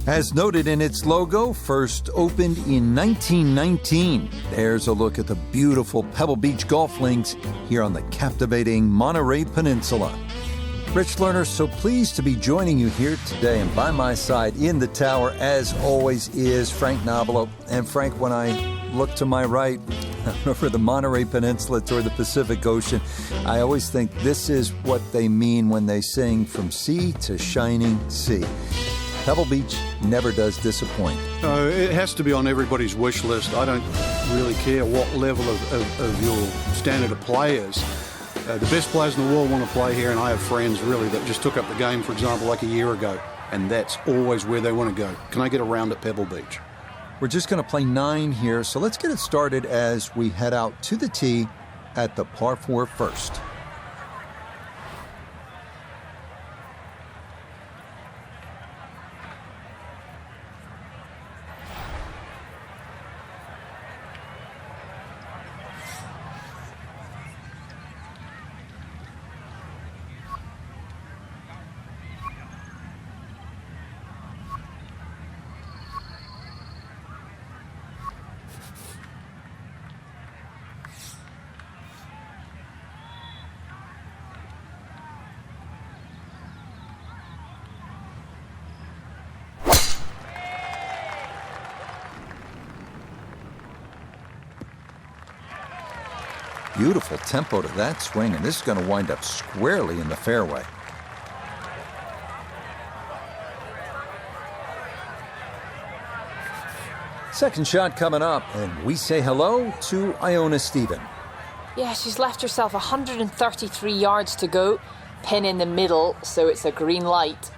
As noted in its logo, first opened in 1919. There's a look at the beautiful Pebble Beach golf links here on the captivating Monterey Peninsula. Rich Lerner, so pleased to be joining you here today, and by my side in the tower, as always, is Frank Nobilo. And Frank, when I look to my right over the Monterey Peninsula toward the Pacific Ocean, I always think this is what they mean when they sing "From Sea to Shining Sea." Pebble Beach never does disappoint. It has to be on everybody's wish list. I don't really care what level of your standard of play is. The best players in the world want to play here, and I have friends really that just took up the game, for example, like a year ago, and that's always where they want to go. Can I get a round at Pebble Beach? We're just going to play 9 here, so let's get it started as we head out to the tee at the par 4 first. Beautiful tempo to that swing, and this is going to wind up squarely in the fairway. Second shot coming up, and we say hello to Iona Stephen. Yeah, she's left herself 133 yards to go. Pin in the middle, so it's a green light.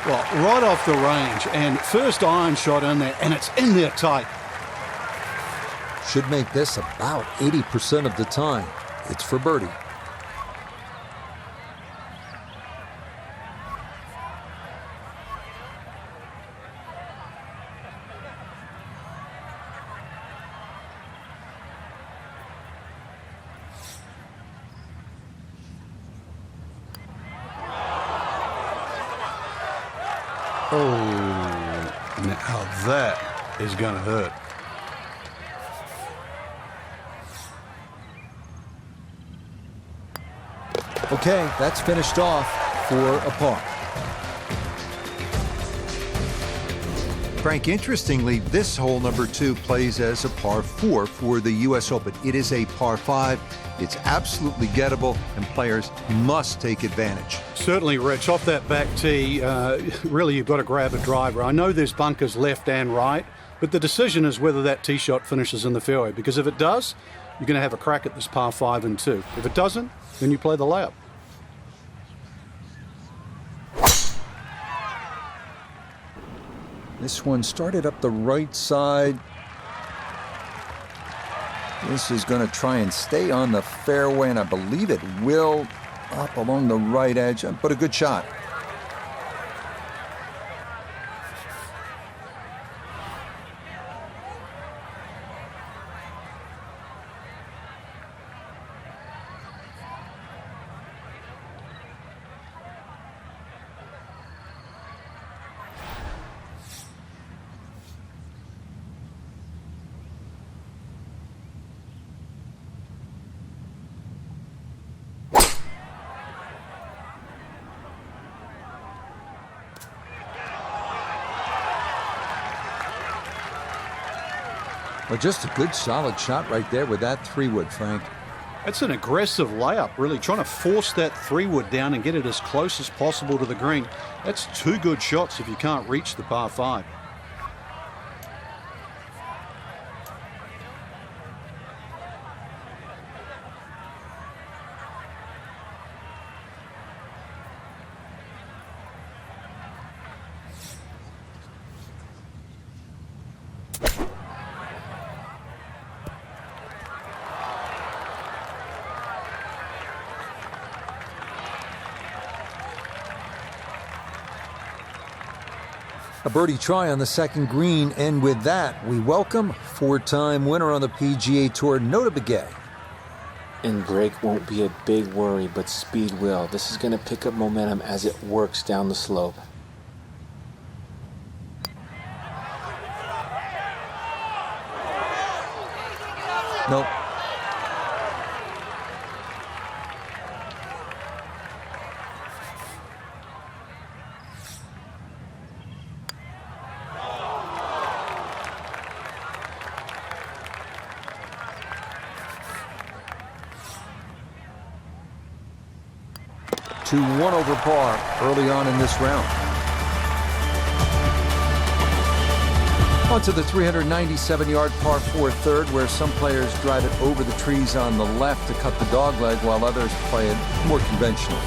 Well, right off the range, and first iron shot in there, and it's in there tight. Should make this about 80% of the time. It's for birdie. Oh, now that is going to hurt. Okay, that's finished off for a par. Frank, interestingly, this hole number 2 plays as a par 4 for the U.S. Open. It is a par 5. It's absolutely gettable, and players must take advantage. Certainly, Rich. Off that back tee, really you've got to grab a driver. I know there's bunkers left and right, but the decision is whether that tee shot finishes in the fairway, because if it does, you're going to have a crack at this par 5 and 2. If it doesn't, then you play the layup. This one started up the right side. This is going to try and stay on the fairway, and I believe it will, up along the right edge, but a good shot. Well, just a good solid shot right there with that 3-wood, Frank. It's an aggressive layup, really, trying to force that 3-wood down and get it as close as possible to the green. That's 2 good shots if you can't reach the par 5. A birdie try on the second green, and with that, we welcome four-time winner on the PGA Tour, Notah Begay. And break won't be a big worry, but speed will. This is going to pick up momentum as it works down the slope. Nope. To 1 over par early on in this round. On to the 397-yard par 4 third, where some players drive it over the trees on the left to cut the dogleg, while others play it more conventionally.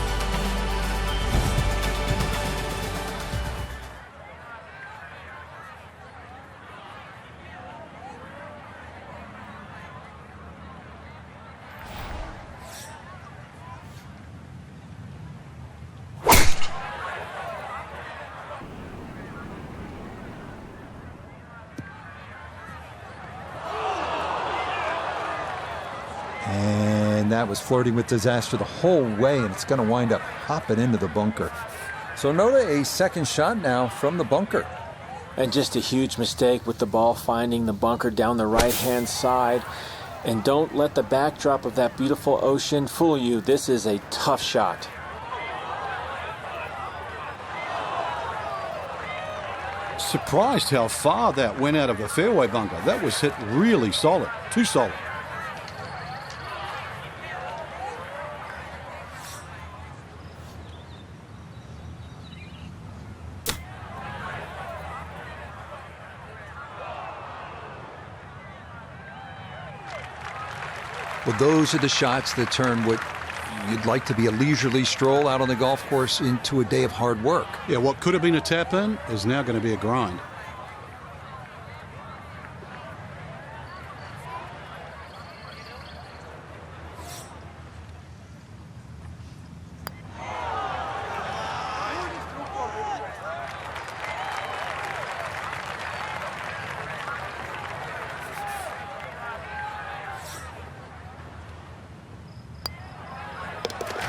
And that was flirting with disaster the whole way, and it's going to wind up hopping into the bunker. So Notah, a second shot now from the bunker. And just a huge mistake with the ball finding the bunker down the right-hand side. And don't let the backdrop of that beautiful ocean fool you. This is a tough shot. Surprised how far that went out of the fairway bunker. That was hit really solid, too solid. Well, those are the shots that turn what you'd like to be a leisurely stroll out on the golf course into a day of hard work. Yeah, what could have been a tap-in is now going to be a grind.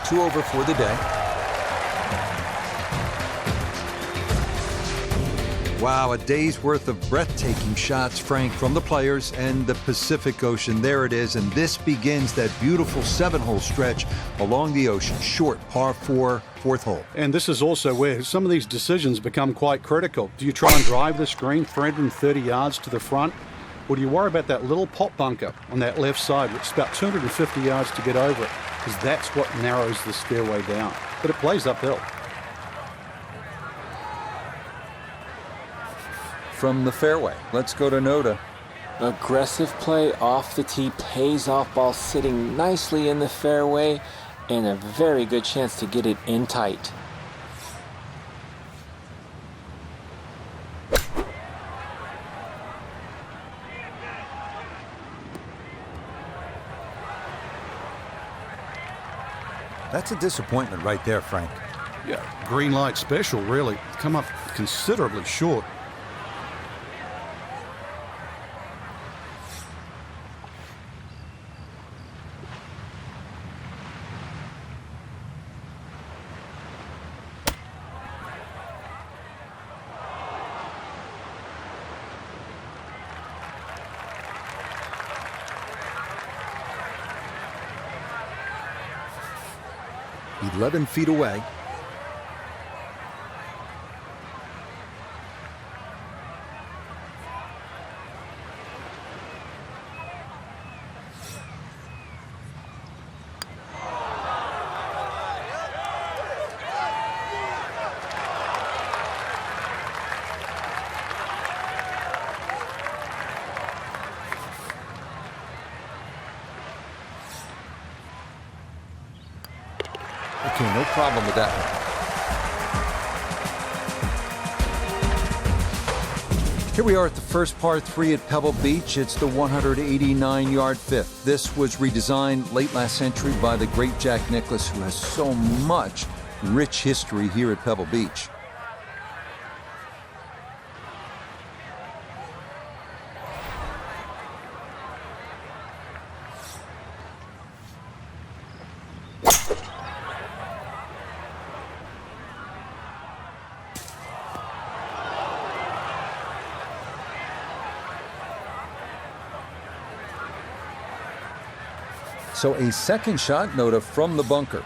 Two over for the day. Wow, a day's worth of breathtaking shots, Frank, from the players and the Pacific Ocean. There it is, and this begins that beautiful 7-hole stretch along the ocean. Short, par 4, fourth hole. And this is also where some of these decisions become quite critical. Do you try and drive this green 330 yards to the front? Or do you worry about that little pot bunker on that left side, which is about 250 yards to get over it? Because that's what narrows this fairway down. But it plays uphill. From the fairway, let's go to Notah. Aggressive play off the tee pays off, ball sitting nicely in the fairway, and a very good chance to get it in tight. That's a disappointment right there, Frank. Yeah, green light special, really. Come up considerably short. "11 feet away." Okay, no problem with that one. Here we are at the first par 3 at Pebble Beach. It's the 189-yard fifth. This was redesigned late last century by the great Jack Nicklaus, who has so much rich history here at Pebble Beach. So a second shot, Notah, from the bunker.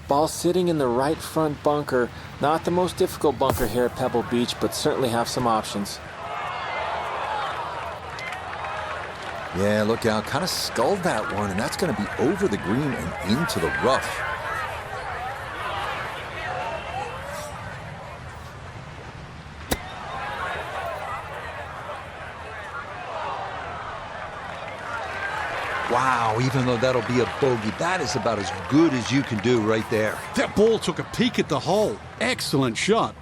Ball sitting in the right front bunker. Not the most difficult bunker here at Pebble Beach, but certainly have some options. Yeah, look out. Kind of sculled that one, and that's going to be over the green and into the rough. Wow, even though that'll be a bogey, that is about as good as you can do right there. That ball took a peek at the hole. Excellent shot.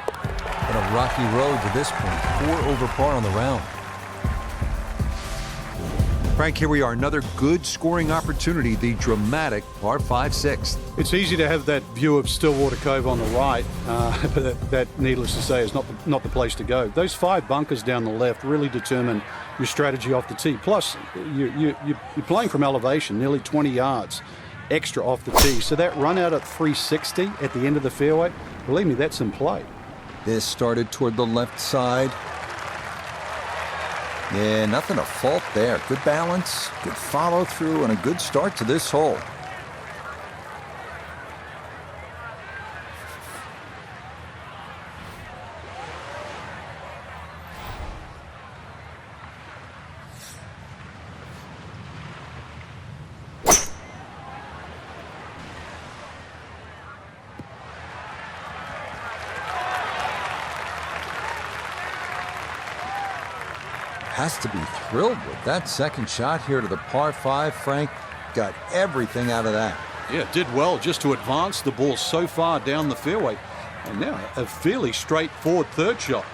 But a rocky road to this point. 4 over par on the round. Frank, here we are. Another good scoring opportunity. The dramatic par 5/6. It's easy to have that view of Stillwater Cove on the right, but that, needless to say, is not the place to go. Those 5 bunkers down the left really determine your strategy off the tee. Plus, you're playing from elevation, nearly 20 yards extra off the tee. So that run out at 360 at the end of the fairway, believe me, that's in play. This started toward the left side. Yeah, nothing to fault there. Good balance, good follow through, and a good start to this hole. Has to be thrilled with that second shot here to the par 5. Frank got everything out of that. Yeah, did well just to advance the ball so far down the fairway. And now a fairly straightforward third shot.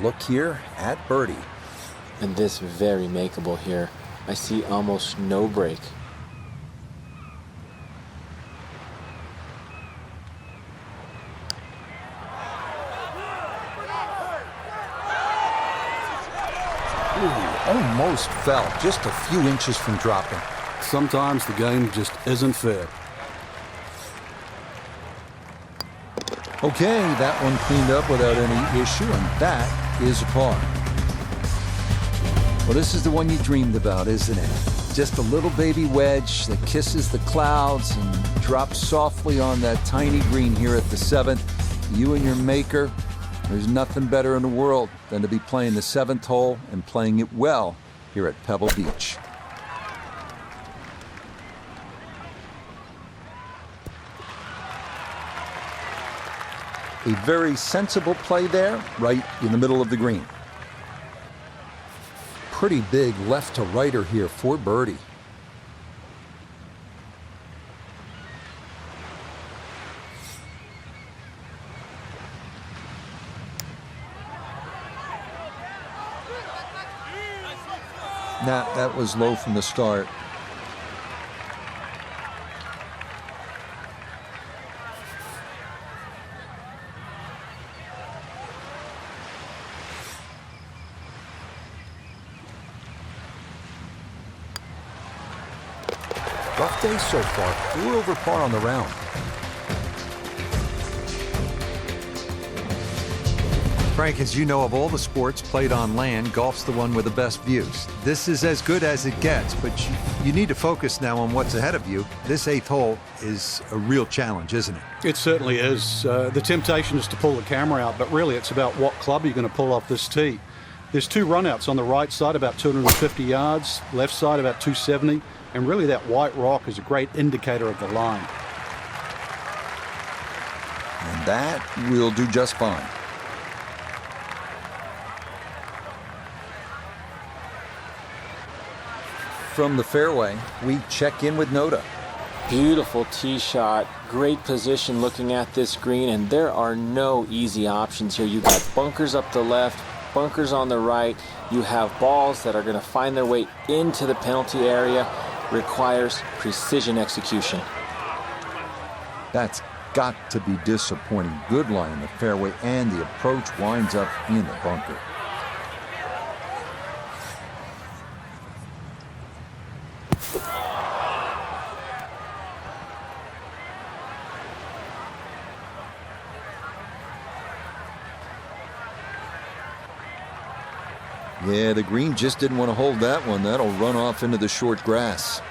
Look here at birdie. And this very makeable here. I see almost no break. Ooh, almost fell, just a few inches from dropping. Sometimes the game just isn't fair. Okay, that one cleaned up without any issue, and that is a par. Well, this is the one you dreamed about, isn't it? Just a little baby wedge that kisses the clouds and drops softly on that tiny green here at the 7th. You and your maker, there's nothing better in the world than to be playing the 7th hole and playing it well here at Pebble Beach. A very sensible play there, right in the middle of the green. Pretty big left to righter here for birdie. Nah, that was low from the start. Rough day so far, 4 over par on the round. Frank, as you know, of all the sports played on land, golf's the one with the best views. This is as good as it gets, but you need to focus now on what's ahead of you. This 8th hole is a real challenge, isn't it? It certainly is. The temptation is to pull the camera out, but really it's about what club you're going to pull off this tee. There's 2 runouts on the right side, about 250 yards, left side about 270, and really that white rock is a great indicator of the line. And that will do just fine. From the fairway, we check in with Notah. Beautiful tee shot, great position looking at this green, and there are no easy options here. You got bunkers up the left, bunkers on the right. You have balls that are going to find their way into the penalty area. Requires precision execution. That's got to be disappointing. Good lie in the fairway, and the approach winds up in the bunker. Yeah, the green just didn't want to hold that one. That'll run off into the short grass.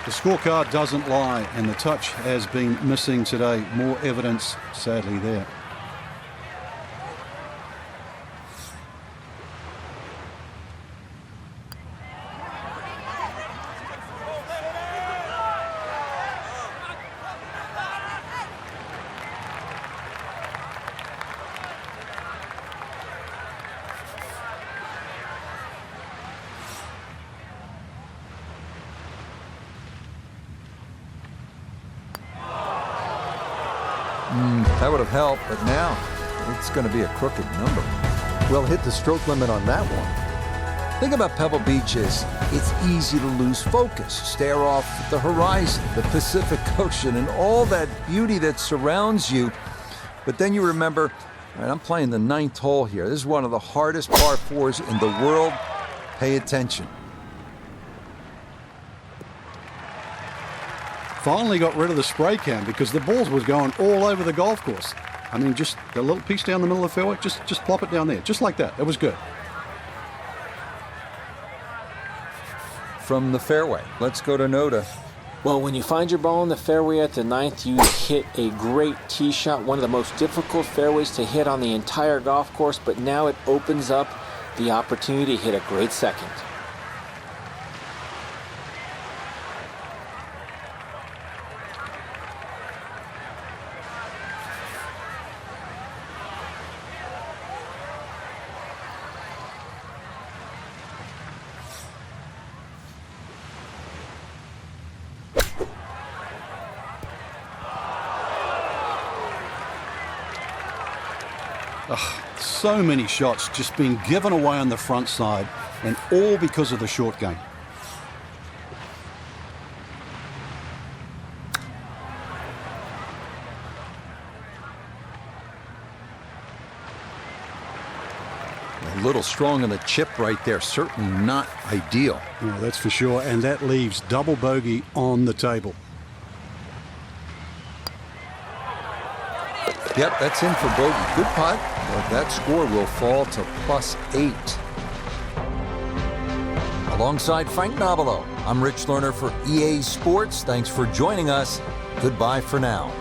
The scorecard doesn't lie, and the touch has been missing today. More evidence, sadly, there. That would have helped, but now it's going to be a crooked number. Well, hit the stroke limit on that one. Thing about Pebble Beach is it's easy to lose focus, stare off at the horizon, the Pacific Ocean, and all that beauty that surrounds you. But then you remember, all right, I'm playing the 9th hole here. This is one of the hardest par 4s in the world. Pay attention. Finally got rid of the spray can because the balls was going all over the golf course. I mean, just a little piece down the middle of the fairway, just plop it down there, just like that. It was good. From the fairway, let's go to Noda. Well, when you find your ball in the fairway at the 9th, you hit a great tee shot, one of the most difficult fairways to hit on the entire golf course, but now it opens up the opportunity to hit a great second. So many shots just being given away on the front side, and all because of the short game. A little strong on the chip right there. Certainly not ideal. No, that's for sure, and that leaves double bogey on the table. Yep, that's in for bogey. Good putt, but that score will fall to +8. Alongside Frank Nobilo, I'm Rich Lerner for EA Sports. Thanks for joining us. Goodbye for now.